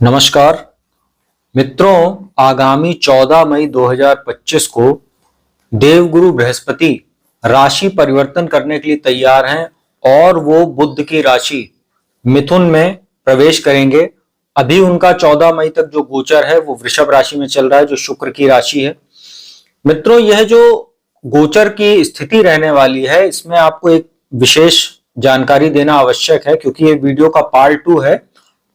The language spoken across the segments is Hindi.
नमस्कार मित्रों, आगामी 14 मई 2025 को देवगुरु बृहस्पति राशि परिवर्तन करने के लिए तैयार हैं और वो बुध की राशि मिथुन में प्रवेश करेंगे। अभी उनका 14 मई तक जो गोचर है वो वृषभ राशि में चल रहा है, जो शुक्र की राशि है। मित्रों, यह जो गोचर की स्थिति रहने वाली है, इसमें आपको एक विशेष जानकारी देना आवश्यक है, क्योंकि ये वीडियो का पार्ट 2 है।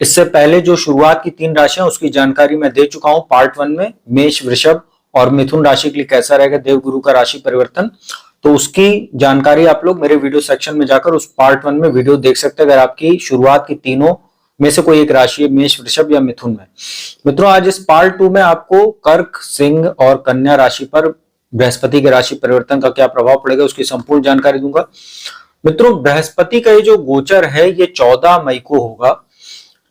इससे पहले जो शुरुआत की 3 राशियां उसकी जानकारी मैं दे चुका हूं पार्ट 1 में, मेष, वृषभ और मिथुन राशि के लिए कैसा रहेगा देवगुरु का राशि परिवर्तन। तो उसकी जानकारी आप लोग मेरे वीडियो सेक्शन में जाकर उस पार्ट 1 में वीडियो देख सकते हैं, अगर आपकी शुरुआत की तीनों में से कोई एक राशि है, मेष, वृषभ या मिथुन में। मित्रों, आज इस पार्ट 2 में आपको कर्क, सिंह और कन्या राशि पर बृहस्पति के राशि परिवर्तन का क्या प्रभाव पड़ेगा उसकी संपूर्ण जानकारी दूंगा। मित्रों, बृहस्पति का ये जो गोचर है ये 14 मई को होगा।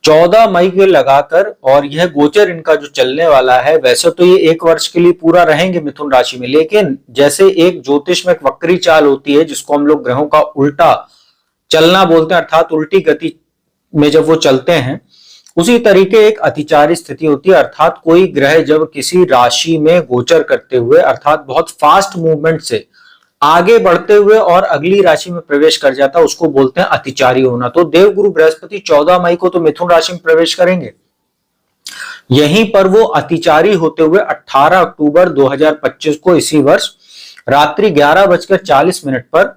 14 मई के लगाकर, और यह गोचर इनका जो चलने वाला है, वैसे तो ये 1 वर्ष के लिए पूरा रहेंगे मिथुन राशि में, लेकिन जैसे एक ज्योतिष में एक वक्री चाल होती है जिसको हम लोग ग्रहों का उल्टा चलना बोलते हैं, अर्थात उल्टी गति में जब वो चलते हैं, उसी तरीके एक अतिचारी स्थिति होती है। अर्थात कोई ग्रह जब किसी राशि में गोचर करते हुए, अर्थात बहुत फास्ट मूवमेंट से आगे बढ़ते हुए और अगली राशि में प्रवेश कर जाता है, उसको बोलते हैं अतिचारी होना। तो देवगुरु बृहस्पति 14 मई को तो मिथुन राशि में प्रवेश करेंगे, यहीं पर वो अतिचारी होते हुए 18 अक्टूबर 2025 को, इसी वर्ष रात्रि 11:40 पर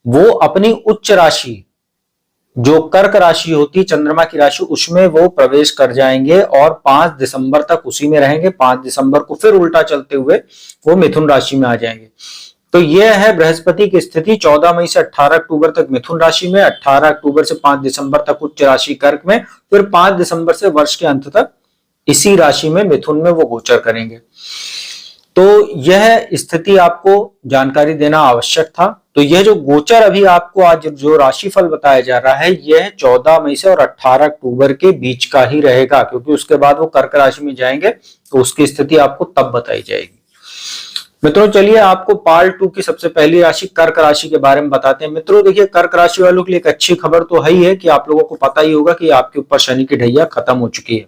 वो अपनी उच्च राशि जो कर्क राशि होती है, चंद्रमा की राशि, उसमें वो प्रवेश कर जाएंगे और 5 दिसंबर तक उसी में रहेंगे। 5 दिसंबर को फिर उल्टा चलते हुए वो मिथुन राशि में आ जाएंगे। तो यह है बृहस्पति की स्थिति। 14 मई से 18 अक्टूबर तक मिथुन राशि में, 18 अक्टूबर से 5 दिसंबर तक उच्च राशि कर्क में, फिर 5 दिसंबर से वर्ष के अंत तक इसी राशि में मिथुन में वो गोचर करेंगे। तो यह स्थिति आपको जानकारी देना आवश्यक था। तो यह जो गोचर अभी आपको आज जो राशिफल बताया जा रहा है, यह 14 मई से और 18 अक्टूबर के बीच का ही रहेगा, क्योंकि उसके बाद वो कर्क राशि में जाएंगे तो उसकी स्थिति आपको तब बताई जाएगी। मित्रों, चलिए आपको पार्ट 2 की सबसे पहली राशि कर्क राशि के बारे में बताते हैं। मित्रों, देखिए, कर्क राशि वालों के लिए एक अच्छी खबर तो है ही है कि आप लोगों को पता ही होगा कि आपके ऊपर शनि की ढैया खत्म हो चुकी है।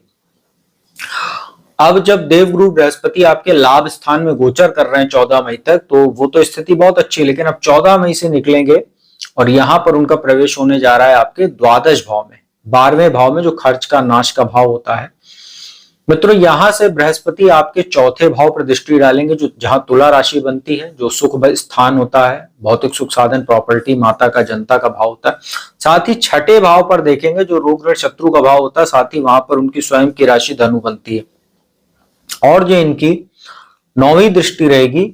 अब जब देवगुरु बृहस्पति आपके लाभ स्थान में गोचर कर रहे हैं 14 मई तक, तो वो तो स्थिति बहुत अच्छी है, लेकिन अब 14 मई से निकलेंगे और यहां पर उनका प्रवेश होने जा रहा है आपके द्वादश भाव में, 12वें भाव में, जो खर्च का, नाश का भाव होता है। मित्रों, यहां से बृहस्पति आपके चौथे भाव पर दृष्टि डालेंगे, जो जहां तुला राशि बनती है, जो सुख स्थान होता है, भौतिक सुख, साधन, प्रॉपर्टी, माता का, जनता का भाव होता है। साथ ही छठे भाव पर देखेंगे जो रोग ऋण शत्रु का भाव होता है, साथ ही वहां पर उनकी स्वयं की राशि धनु बनती है। और जो इनकी 9वीं दृष्टि रहेगी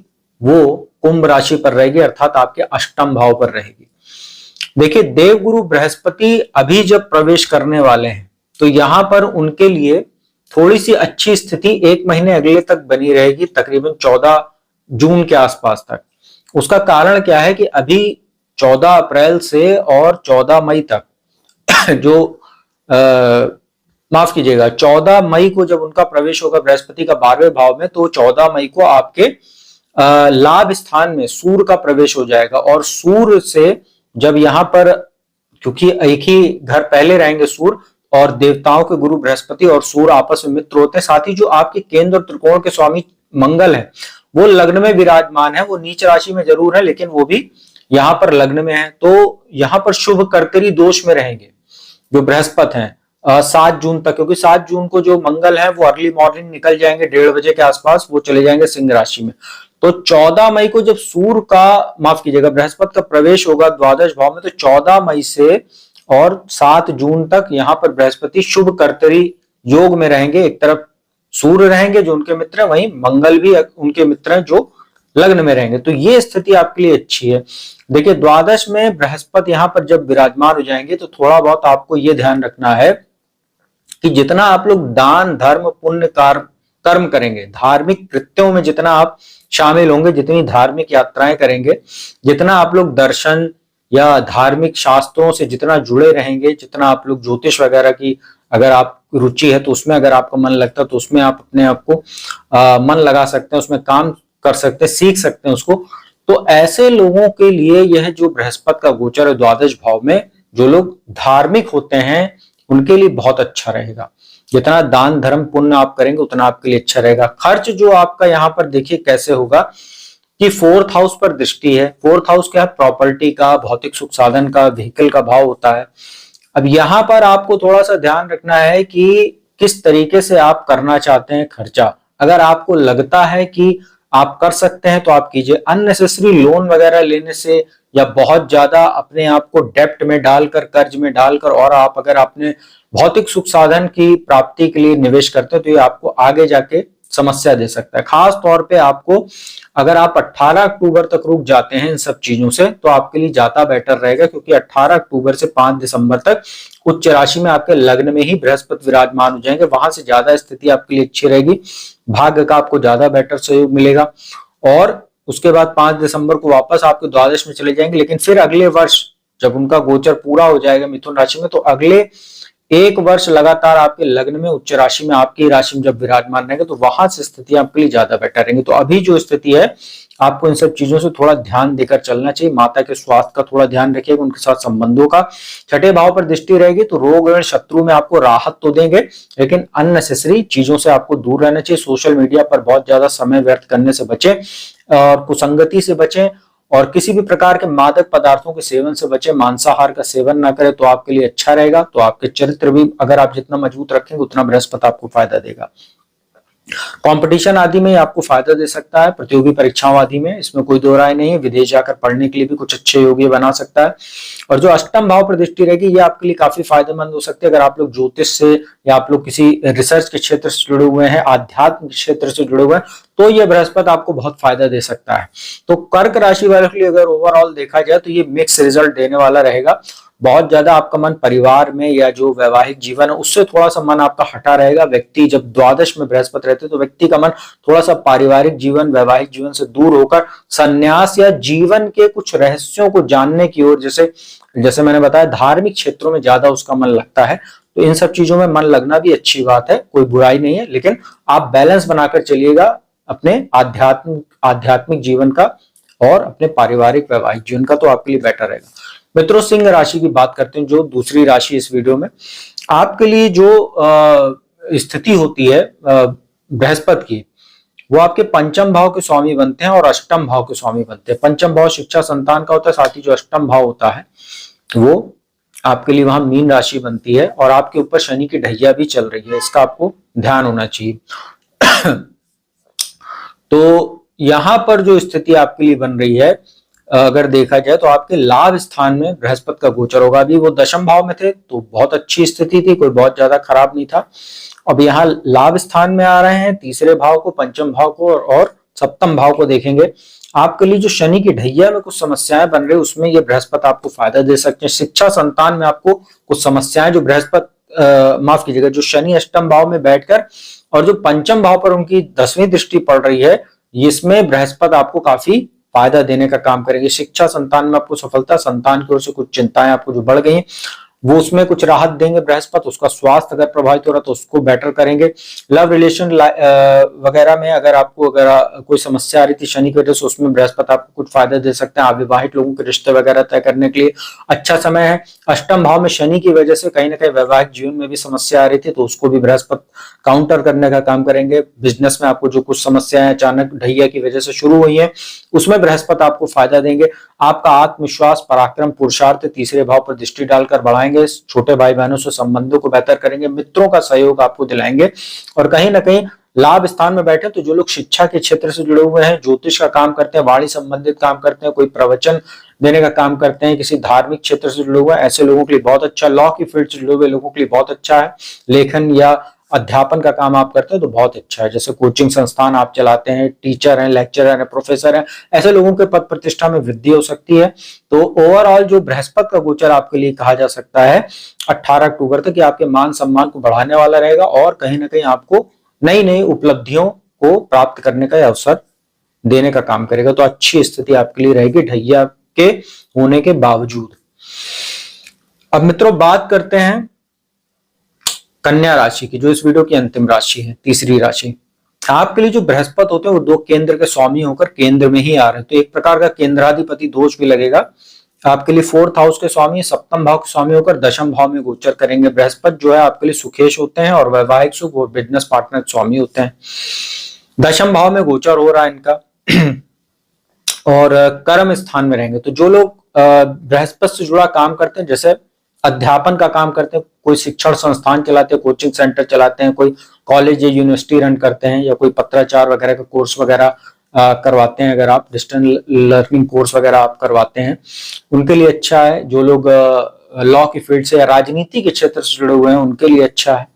वो कुंभ राशि पर रहेगी, अर्थात आपके अष्टम भाव पर रहेगी। देखिए, देवगुरु बृहस्पति अभी जब प्रवेश करने वाले हैं तो यहां पर उनके लिए थोड़ी सी अच्छी स्थिति 1 महीने अगले तक बनी रहेगी, तकरीबन 14 जून के आसपास तक। उसका कारण क्या है कि अभी 14 अप्रैल से और 14 मई तक जो माफ कीजिएगा, 14 मई को जब उनका प्रवेश होगा बृहस्पति का 12वें भाव में, तो 14 मई को आपके लाभ स्थान में सूर्य का प्रवेश हो जाएगा। और सूर्य से जब यहां पर, क्योंकि एक ही घर पहले रहेंगे सूर्य, और देवताओं के गुरु बृहस्पति और सूर्य आपस में मित्र होते हैं। साथ ही जो आपके केंद्र और त्रिकोण के स्वामी मंगल है वो लग्न में विराजमान है, वो नीच राशि में जरूर है लेकिन वो भी यहाँ पर लग्न में है। तो यहाँ पर शुभ कर्करी दोष में रहेंगे जो बृहस्पति हैं 7 जून तक, क्योंकि 7 जून को जो मंगल है वो अर्ली मॉर्निंग निकल जाएंगे, 1:30 बजे के आसपास वो चले जाएंगे सिंह राशि में। तो 14 मई को जब सूर्य का, माफ कीजिएगा, बृहस्पति का प्रवेश होगा द्वादश भाव में, तो 14 मई से और 7 जून तक यहां पर बृहस्पति शुभ कर्तरी योग में रहेंगे। एक तरफ सूर्य रहेंगे जो उनके मित्र हैं, वहीं मंगल भी उनके मित्र हैं जो लग्न में रहेंगे। तो ये स्थिति आपके लिए अच्छी है। देखिए, द्वादश में बृहस्पति यहां पर जब विराजमान हो जाएंगे तो थोड़ा बहुत आपको ये ध्यान रखना है कि जितना आप लोग दान, धर्म, पुण्य कर्म करेंगे, धार्मिक कृत्यों में जितना आप शामिल होंगे, जितनी धार्मिक यात्राएं करेंगे, जितना आप लोग दर्शन या धार्मिक शास्त्रों से जितना जुड़े रहेंगे, जितना आप लोग ज्योतिष वगैरह की अगर आप रुचि है तो उसमें अगर आपका मन लगता है तो उसमें आप अपने आप को मन लगा सकते हैं, उसमें काम कर सकते हैं, सीख सकते हैं उसको। तो ऐसे लोगों के लिए यह जो बृहस्पति का गोचर है द्वादश भाव में, जो लोग धार्मिक होते हैं उनके लिए बहुत अच्छा रहेगा। जितना दान धर्म पुण्य आप करेंगे उतना आपके लिए अच्छा रहेगा। खर्च जो आपका यहाँ पर देखिए कैसे होगा कि फोर्थ हाउस पर दृष्टि है। फोर्थ हाउस क्या है? प्रॉपर्टी का, भौतिक सुख साधन का, व्हीकल का भाव होता है। अब यहाँ पर आपको थोड़ा सा ध्यान रखना है कि किस तरीके से आप करना चाहते हैं खर्चा। अगर आपको लगता है कि आप कर सकते हैं तो आप कीजिए। अननेसेसरी लोन वगैरह लेने से या बहुत ज्यादा अपने आप को डेप्ट में डालकर, कर्ज में डालकर, और आप अगर अपने भौतिक सुख साधन की प्राप्ति के लिए निवेश करते हैं तो ये आपको आगे जाके समस्या दे सकता है। खास तौर पे आपको, अगर आप 18 अक्टूबर तक रुक जाते हैं इन सब चीजों से तो आपके लिए ज्यादा बेटर रहेगा, क्योंकि 18 अक्टूबर से 5 दिसंबर तक उच्च राशि में आपके लग्न में ही बृहस्पति विराजमान हो जाएंगे। वहां से ज्यादा स्थिति आपके लिए अच्छी रहेगी, भाग्य का आपको ज्यादा बेटर सहयोग मिलेगा। और उसके बाद 5 दिसंबर को वापस आपके द्वादश में चले जाएंगे, लेकिन फिर अगले वर्ष जब उनका गोचर पूरा हो जाएगा मिथुन राशि में, तो अगले एक वर्ष लगातार आपके लग्न में, उच्च राशि में, आपकी राशि में जब विराजमान रहेंगे तो वहां से स्थिति आपके लिए ज्यादा बेटर रहेंगी। तो अभी जो स्थिति है आपको इन सब चीजों से थोड़ा ध्यान देकर चलना चाहिए। माता के स्वास्थ्य का थोड़ा ध्यान रखिएगा, उनके साथ संबंधों का। छठे भाव पर दृष्टि रहेगी तो रोग और शत्रु में आपको राहत तो देंगे, लेकिन अननेसेसरी चीजों से आपको दूर रहना चाहिए। सोशल मीडिया पर बहुत ज्यादा समय व्यर्थ करने से बचें और कुसंगति से बचें, और किसी भी प्रकार के मादक पदार्थों के सेवन से बचें। मांसाहार का सेवन ना करें तो आपके लिए अच्छा रहेगा। तो आपके चरित्र भी अगर आप जितना मजबूत रखेंगे उतना बृहस्पति आपको फायदा देगा। कंपटीशन आदि में आपको फायदा दे सकता है, प्रतियोगी परीक्षाओं आदि में, इसमें कोई दो राय नहीं है। विदेश जाकर पढ़ने के लिए भी कुछ अच्छे योग ये बना सकता है। और जो अष्टम भाव पर दृष्टि रहेगी ये आपके लिए काफी फायदेमंद हो सकती है। अगर आप लोग ज्योतिष से या आप लोग किसी रिसर्च के क्षेत्र से जुड़े हुए हैं, आध्यात्म क्षेत्र से जुड़े हुए हैं, तो ये बृहस्पति आपको बहुत फायदा दे सकता है। तो कर्क राशि वालों के लिए अगर ओवरऑल देखा जाए तो ये मिक्स रिजल्ट देने वाला रहेगा। बहुत ज्यादा आपका मन परिवार में या जो वैवाहिक जीवन है उससे थोड़ा सा मन आपका हटा रहेगा। व्यक्ति जब द्वादश में बृहस्पति रहते तो व्यक्ति का मन थोड़ा सा पारिवारिक जीवन, वैवाहिक जीवन से दूर होकर संन्यास या जीवन के कुछ रहस्यों को जानने की ओर, जैसे मैंने बताया धार्मिक क्षेत्रों में ज्यादा उसका मन लगता है। तो इन सब चीजों में मन लगना भी अच्छी बात है, कोई बुराई नहीं है, लेकिन आप बैलेंस बनाकर चलिएगा अपने आध्यात्मिक जीवन का और अपने पारिवारिक वैवाहिक जीवन का, तो आपके लिए बेटर रहेगा। मित्रों, सिंह राशि की बात करते हैं, जो दूसरी राशि इस वीडियो में। आपके लिए जो स्थिति होती है बृहस्पति की, वो आपके पंचम भाव के स्वामी बनते हैं और अष्टम भाव के स्वामी बनते हैं। पंचम भाव शिक्षा संतान का होता है, साथ ही जो अष्टम भाव होता है वो आपके लिए वहां मीन राशि बनती है, और आपके ऊपर शनि की ढैया भी चल रही है, इसका आपको ध्यान होना चाहिए। तो यहां पर जो स्थिति आपके लिए बन रही है, अगर देखा जाए तो आपके लाभ स्थान में बृहस्पति का गोचर होगा। अभी वो दशम भाव में थे तो बहुत अच्छी स्थिति थी, कोई बहुत ज्यादा खराब नहीं था। अब यहाँ लाभ स्थान में आ रहे हैं, तीसरे भाव को, पंचम भाव को और सप्तम भाव को देखेंगे। आपके लिए जो शनि की ढैया में कुछ समस्याएं बन रही, उसमें ये बृहस्पति आपको फायदा दे सकते हैं। शिक्षा संतान में आपको कुछ समस्याएं, जो बृहस्पति माफ कीजिएगा, जो शनि अष्टम भाव में बैठकर और जो पंचम भाव पर उनकी 10वीं दृष्टि पड़ रही है, इसमें बृहस्पति आपको काफी फायदा देने का काम करेंगे। शिक्षा संतान में आपको सफलता, संतान की ओर से कुछ चिंताएं आपको जो बढ़ गई हैं वो उसमें कुछ राहत देंगे बृहस्पति। उसका स्वास्थ्य अगर प्रभावित हो रहा तो उसको बेटर करेंगे। लव रिलेशन वगैरह में अगर कोई समस्या आ रही थी शनि की वजह से, उसमें बृहस्पति आपको कुछ फायदा दे सकते हैं। अविवाहित लोगों के रिश्ते वगैरह तय करने के लिए अच्छा समय है। अष्टम भाव में शनि की वजह से कहीं ना कहीं वैवाहिक जीवन में भी समस्या आ रही थी, तो उसको भी बृहस्पति काउंटर करने का काम करेंगे। बिजनेस में आपको जो कुछ समस्याएं अचानक ढैया की वजह से शुरू हुई है, उसमें बृहस्पति आपको फायदा देंगे। आपका आत्मविश्वास, पराक्रम, पुरुषार्थ तीसरे भाव पर दृष्टि डालकर बढ़ाएंगे। छोटे भाई बहनों से संबंधों को बेहतर करेंगे। मित्रों का सहयोग आपको दिलाएंगे। और कहीं ना कहीं लाभ स्थान में बैठे तो जो लोग शिक्षा के क्षेत्र से जुड़े हुए हैं, ज्योतिष का काम करते हैं, वाणी संबंधित काम करते हैं, कोई प्रवचन देने का काम करते हैं, किसी धार्मिक क्षेत्र से जुड़े हुए हैं, ऐसे लोगों के लिए बहुत अच्छा। लॉ की फील्ड से जुड़े हुए लोगों के लिए बहुत अच्छा है। लेखन या अध्यापन का काम आप करते हैं तो बहुत अच्छा है। जैसे कोचिंग संस्थान आप चलाते हैं, टीचर हैं, लेक्चरर हैं, प्रोफेसर हैं, ऐसे लोगों के पद प्रतिष्ठा में वृद्धि हो सकती है। तो ओवरऑल जो बृहस्पति का गोचर आपके लिए कहा जा सकता है 18 अक्टूबर तक, आपके मान सम्मान को बढ़ाने वाला रहेगा और कहीं ना कहीं आपको नई नई उपलब्धियों को प्राप्त करने का अवसर देने का काम करेगा। तो अच्छी स्थिति आपके लिए रहेगी ढैया के होने के बावजूद। अब मित्रों बात करते हैं कन्या राशि की, जो इस वीडियो की अंतिम राशि है, तीसरी राशि। आपके लिए जो बृहस्पति होते हैं वो 2 केंद्र के स्वामी होकर केंद्र में ही आ रहे हैं, तो एक प्रकार का केंद्राधिपति दोष भी लगेगा। आपके लिए 4th हाउस के स्वामी, सप्तम भाव के स्वामी होकर दशम भाव में गोचर करेंगे। बृहस्पति जो है आपके लिए सुखेश होते हैं और वैवाहिक सुख और बिजनेस पार्टनर स्वामी होते हैं। दशम भाव में गोचर हो रहा है इनका और कर्म स्थान में रहेंगे। तो जो लोग बृहस्पति से जुड़ा काम करते हैं, जैसे अध्यापन का काम करते हैं, कोई शिक्षण संस्थान चलाते हैं, कोचिंग सेंटर चलाते हैं, कोई कॉलेज या यूनिवर्सिटी रन करते हैं, या कोई पत्राचार वगैरह का कोर्स वगैरह करवाते हैं, अगर आप डिस्टेंस लर्निंग कोर्स वगैरह आप करवाते हैं, उनके लिए अच्छा है। जो लोग लॉ की फील्ड से या राजनीति के क्षेत्र से जुड़े हुए हैं उनके लिए अच्छा है।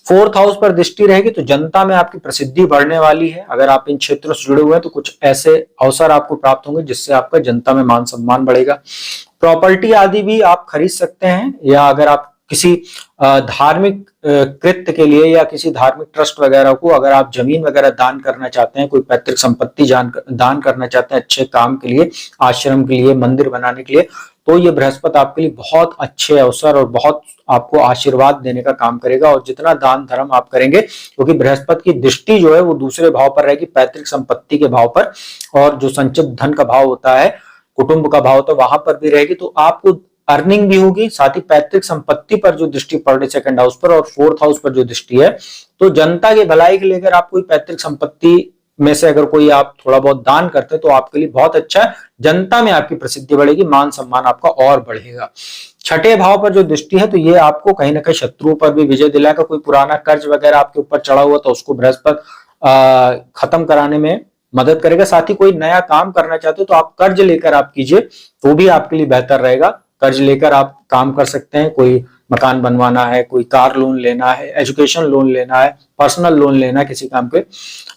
4th हाउस पर दृष्टि रहेगी तो जनता में आपकी प्रसिद्धि बढ़ने वाली है। अगर आप इन क्षेत्रों से जुड़े हुए हैं तो कुछ ऐसे अवसर आपको प्राप्त होंगे जिससे आपका जनता में मान सम्मान बढ़ेगा। प्रॉपर्टी आदि भी आप खरीद सकते हैं, या अगर आप किसी धार्मिक कृत्य के लिए या किसी धार्मिक ट्रस्ट वगैरह को अगर आप जमीन वगैरह दान करना चाहते हैं, कोई पैतृक संपत्ति दान करना चाहते हैं अच्छे काम के लिए, आश्रम के लिए, मंदिर बनाने के लिए, तो ये बृहस्पति आपके लिए बहुत अच्छे अवसर और बहुत आपको आशीर्वाद देने का काम करेगा। और जितना दान धर्म आप करेंगे, क्योंकि बृहस्पति की दृष्टि जो है वो दूसरे भाव पर रहेगी, पैतृक संपत्ति के भाव पर, और जो संचित धन का भाव होता है, कुटुंब का भाव, तो वहां पर भी रहेगी। तो आपको अर्निंग भी होगी, साथ ही पैतृक संपत्ति पर जो दृष्टि पड़ रही 2nd हाउस पर और 4th हाउस पर जो दृष्टि है, तो जनता की भलाई के लिए अगर आप कोई पैतृक संपत्ति में से अगर कोई आप थोड़ा बहुत दान करते हैं तो आपके लिए बहुत अच्छा है। जनता में आपकी प्रसिद्धि बढ़ेगी, मान सम्मान आपका और बढ़ेगा। 6ठे भाव पर जो दृष्टि है तो ये आपको कहीं ना कहीं शत्रुओं पर भी विजय दिलाएगा। कोई पुराना कर्ज वगैरह आपके ऊपर चढ़ा हुआ तो उसको बृहस्पति खत्म कराने में मदद करेगा। साथ ही कोई नया काम करना चाहते हो तो आप कर्ज लेकर आप कीजिए, तो भी आपके लिए बेहतर रहेगा। कर्ज लेकर आप काम कर सकते हैं, कोई मकान बनवाना है, कोई कार लोन लेना है, एजुकेशन लोन लेना है, पर्सनल लोन लेना है किसी काम पे,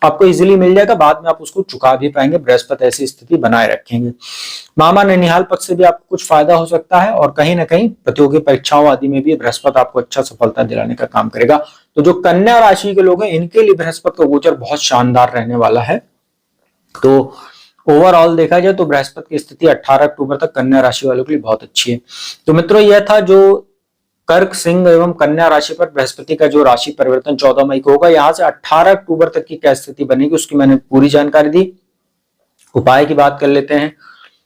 आपको इजीली मिल जाएगा। बाद में आप उसको चुका भी पाएंगे, बृहस्पति ऐसी स्थिति बनाए रखेंगे। मामा ननिहाल पक्ष से भी आपको कुछ फायदा हो सकता है, और कहीं ना कहीं प्रतियोगी परीक्षाओं आदि में भी बृहस्पति आपको अच्छा सफलता दिलाने का काम करेगा। तो जो कन्या राशि के लोग हैं इनके लिए बृहस्पति का गोचर बहुत शानदार रहने वाला है। तो ओवरऑल देखा जाए तो बृहस्पति की स्थिति 18 अक्टूबर तक कन्या राशि वालों के लिए बहुत अच्छी है। तो मित्रों, यह था जो कर्क, सिंह एवं कन्या राशि पर बृहस्पति का जो राशि परिवर्तन 14 मई को होगा। यहां से 18 अक्टूबर तक की क्या स्थिति बनेगी उसकी मैंने पूरी जानकारी दी। उपाय की बात कर लेते हैं।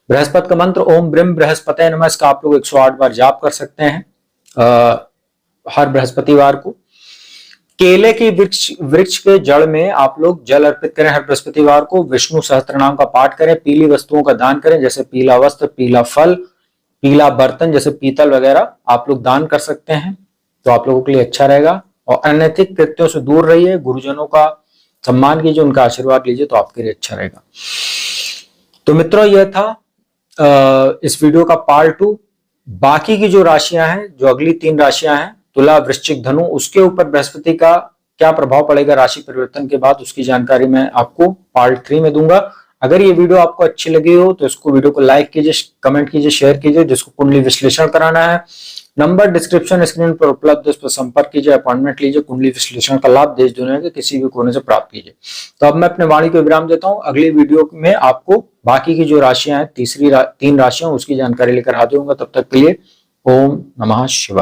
बृहस्पति का मंत्र ओम ब्रह्म बृहस्पति नमः, इसका आप लोग 108 बार जाप कर सकते हैं हर बृहस्पतिवार को। केले की वृक्ष के जड़ में आप लोग जल अर्पित करें हर बृहस्पतिवार को। विष्णु सहस्त्रनाम का पाठ करें। पीली वस्तुओं का दान करें, जैसे पीला वस्त्र, पीला फल, पीला बर्तन जैसे पीतल वगैरह आप लोग दान कर सकते हैं, तो आप लोगों के लिए अच्छा रहेगा। और अनैतिक कृत्यों से दूर रहिए, गुरुजनों का सम्मान कीजिए, उनका आशीर्वाद लीजिए, तो आपके लिए अच्छा रहेगा। तो मित्रों, यह था इस वीडियो का पार्ट 2। बाकी की जो राशियां हैं, जो अगली 3 राशियां हैं, तुला, वृश्चिक, धनु, उसके ऊपर बृहस्पति का क्या प्रभाव पड़ेगा राशि परिवर्तन के बाद, उसकी जानकारी मैं आपको पार्ट 3 में दूंगा। अगर ये वीडियो आपको अच्छी लगी हो तो इसको वीडियो को लाइक कीजिए, कमेंट कीजिए, शेयर कीजिए। जिसको कुंडली विश्लेषण कराना है, नंबर डिस्क्रिप्शन स्क्रीन पर उपलब्ध, उस पर संपर्क कीजिए, अपॉइंटमेंट लीजिए। कुंडली विश्लेषण का लाभ देश दुनिया के किसी भी कोने से प्राप्त कीजिए। तो अब मैं अपने वाणी को विराम देता हूं। अगली वीडियो में आपको बाकी की जो राशियां हैं, 3 राशियां, उसकी जानकारी लेकर हाजिर होऊंगा। तब तक के लिए ओम नमः शिवाय।